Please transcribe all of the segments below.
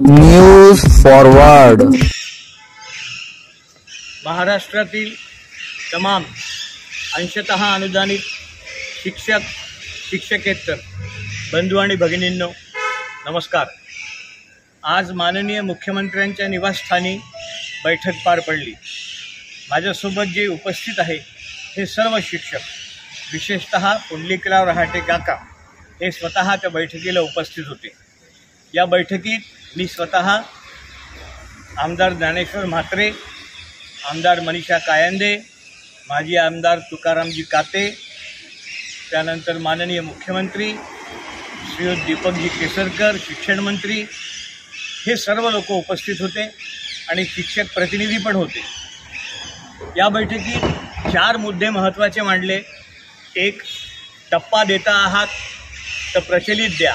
News forward. महाराष्ट्रातील तमाम अंशतः अनुदानित शिक्षक शिक्षकेतर बंधू आणि भगिनींनो नमस्कार। आज माननीय मुख्यमंत्र्यांच्या निवासस्थानी बैठक पार पडली। माझ्यासोबत जे उपस्थित आहे हे सर्व शिक्षक, विशेषतः पुंडलिकराव रहाटे काका हे स्वतः त्या बैठकीला उपस्थित होते। या बैठकीत मी स्वतः आमदार ज्ञानेश्वर म्हात्रे, आमदार मनीषा कायंदे, माजी आमदार तुकारामजी काते, त्यानंतर माननीय मुख्यमंत्री श्रीयुत दीपकजी केसरकर, शिक्षण मंत्री, हे सर्व लोक उपस्थित होते आणि शिक्षक प्रतिनिधी पण होते। या बैठकीत 4 मुद्दे महत्त्वाचे मांडले। एक, टप्पा देता आहात तर प्रचलित द्या।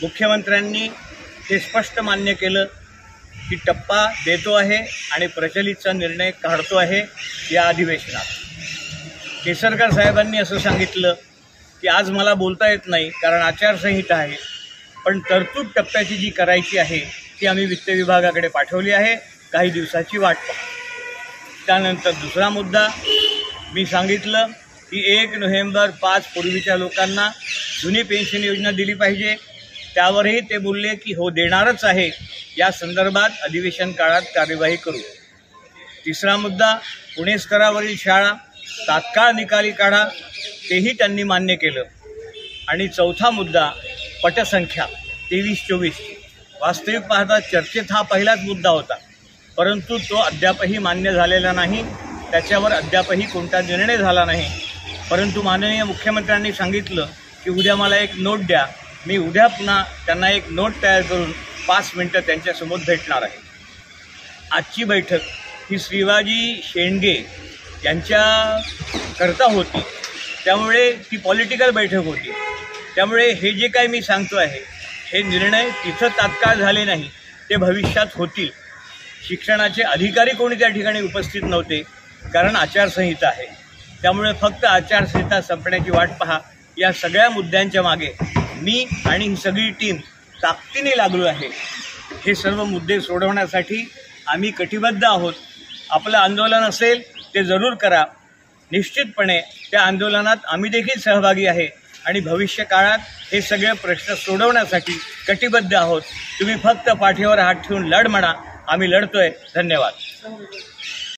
मुख्यमंत्र्यांनी हे स्पष्ट मान्य केलं की टप्पा देतो आहे आणि प्रचलितचा निर्णय काढतो आहे या अधिवेशनात। केसरकर साहेबांनी असं सांगितलं की आज मला बोलता येत नाही कारण आचारसंहिता आहे, पण तरतूद टप्प्याची जी करायची आहे ती आम्ही वित्त विभागाकडे पाठवली आहे, काही दिवसाची वाट पहा। त्यानंतर दुसरा मुद्दा मी सांगितलं की 1 नोव्हेंबर 5 पूर्वीच्या लोकांना जुनी पेन्शन योजना दिली पाहिजे। त्यावरही ते बोलले की हो देणारच आहे, या संदर्भात अधिवेशन काळात कार्यवाही करू। तिसरा मुद्दा पुणे स्तरावरील शाळा तात्काळ निकाली काढा, तेही त्यांनी मान्य केलं। आणि चौथा मुद्दा पटसंख्या 23-24 वास्तविक पाहता चर्चेत हा पहिलाच मुद्दा होता, परंतु तो अद्यापही मान्य झालेला नाही, त्याच्यावर अद्यापही कोणता निर्णय झाला नाही। परंतु माननीय मुख्यमंत्र्यांनी सांगितलं की उद्या मला एक नोट द्या, मी उद्या पुन्हा त्यांना एक नोट तयार करून 5 मिनिटं त्यांच्यासमोर भेटणार आहे। आजची बैठक ही श्रीवाजी शेंडगे यांच्याकरता होती, त्यामुळे ती पॉलिटिकल बैठक होती। त्यामुळे हे जे काही मी सांगतो आहे हे निर्णय तिथं तात्काळ झाले नाही, ते भविष्यात होतील। शिक्षणाचे अधिकारी कोणी त्या ठिकाणी उपस्थित नव्हते कारण आचारसंहिता आहे, त्यामुळे फक्त आचारसंहिता संपण्याची वाट पहा। या सगळ्या मुद्द्यांच्या मागे मी आणि ही सगळी टीम ताकदीने लागलो आहे। हे सर्व मुद्दे सोडवण्यासाठी आम्ही कटिबद्ध आहोत। आपलं आंदोलन असेल ते जरूर करा, निश्चितपणे त्या आंदोलनात आम्ही देखील सहभागी आहे आणि भविष्य काळात हे सगळे प्रश्न सोडवण्यासाठी कटिबद्ध आहोत। तुम्ही फक्त पाठीवर हात ठेवून लढ म्हणा, आम्ही लढतोय। धन्यवाद।